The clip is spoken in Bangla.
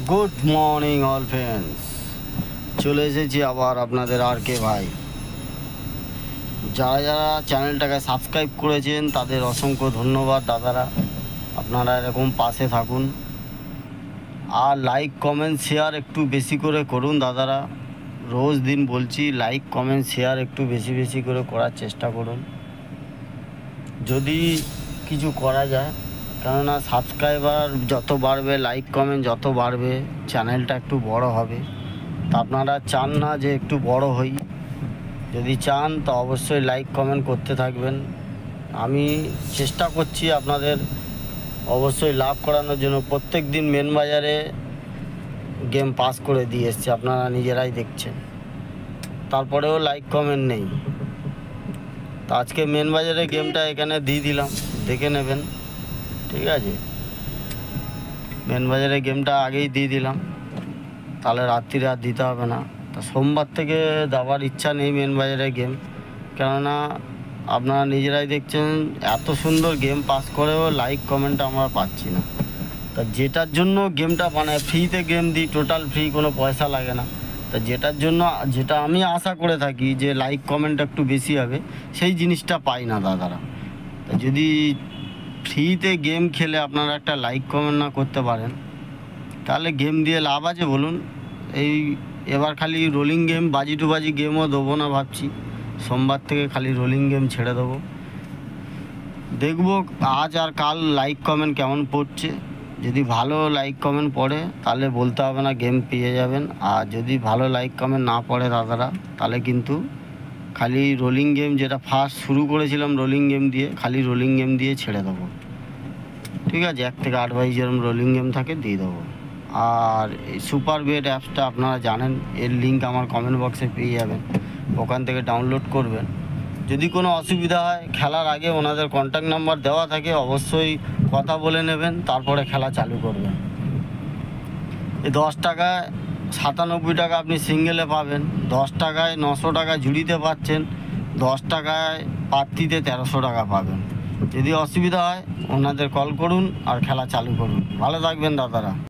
গুড মর্নিং অল ফ্রেন্ডস, চলে এসেছি আবার আপনাদের আর কে ভাই। যারা যারা চ্যানেলটাকে সাবস্ক্রাইব করেছেন তাদের অসংখ্য ধন্যবাদ দাদারা। আপনারা এরকম পাশে থাকুন আর লাইক কমেন্ট শেয়ার একটু বেশি করে করুন দাদারা। রোজ দিন বলছি, লাইক কমেন্ট শেয়ার একটু বেশি বেশি করে করার চেষ্টা করুন যদি কিছু করা যায়। কেননা সাবস্ক্রাইবার যত বাড়বে, লাইক কমেন্ট যত বাড়বে, চ্যানেলটা একটু বড় হবে। তা আপনারা চান না যে একটু বড় হই? যদি চান তো অবশ্যই লাইক কমেন্ট করতে থাকবেন। আমি চেষ্টা করছি আপনাদের অবশ্যই লাভ করানোর জন্য। প্রত্যেক দিন মেন বাজারে গেম পাস করে দিয়ে এসছি, আপনারা নিজেরাই দেখছেন। তারপরেও লাইক কমেন্ট নেই। তো আজকে মেন বাজারে গেমটা এখানে দিয়ে দিলাম, দেখে নেবেন, ঠিক আছে? মেন বাজারে গেমটা আগেই দিয়ে দিলাম, তাহলে রাত্রিরে আর দিতে হবে না। তা সোমবার থেকে দেওয়ার ইচ্ছা নেই মেন বাজারে গেম, কেননা আপনারা নিজেরাই দেখছেন এত সুন্দর গেম পাস করেও লাইক কমেন্ট আমরা পাচ্ছি না। তা যেটার জন্য গেমটা বানায়, ফ্রিতে গেম দিই, টোটাল ফ্রি, কোনো পয়সা লাগে না। তা যেটার জন্য, যেটা আমি আশা করে থাকি যে লাইক কমেন্ট একটু বেশি হবে, সেই জিনিসটা পাই না দাদারা। তা যদি ফ্রিতে গেম খেলে আপনারা একটা লাইক কমেন্ট না করতে পারেন, তাহলে গেম দিয়ে লাভ আছে বলুন? এই এবার খালি রোলিং গেম, বাজি টু বাজি গেমও দেবো না ভাবছি। সোমবার থেকে খালি রোলিং গেম ছেড়ে দেবো। দেখবো আজ আর কাল লাইক কমেন্ট কেমন পড়ছে। যদি ভালো লাইক কমেন্ট পড়ে তাহলে বলতে হবে না, গেম পেয়ে যাবেন। আর যদি ভালো লাইক কমেন্ট না পড়ে দাদারা, তাহলে কিন্তু খালি রোলিং গেম, যেটা ফার্স্ট শুরু করেছিলাম রোলিং গেম দিয়ে, খালি রোলিং গেম দিয়ে ছেড়ে দেবো, ঠিক আছে? 1 থেকে 8 বাইশ যেরকম রোলিং গেম থাকে দিয়ে দেবো। আর এই সুপার বেট অ্যাপসটা আপনারা জানেন, এর লিঙ্ক আমার কমেন্ট বক্সে পেয়ে যাবেন, ওখান থেকে ডাউনলোড করবেন। যদি কোনো অসুবিধা হয়, খেলার আগে ওনাদের কন্ট্যাক্ট নাম্বার দেওয়া থাকে, অবশ্যই কথা বলে নেবেন, তারপরে খেলা চালু করবেন। এই 10 টাকায় 97 টাকা আপনি সিঙ্গেলে পাবেন, 10 টাকায় 900 টাকা জুড়িতে পাচ্ছেন, 10 টাকায় পাত্তিতে 1300 টাকা পাবেন। যদি অসুবিধা হয় ওনাদের কল করুন আর খেলা চালু করুন। ভালো থাকবেন দাদারা।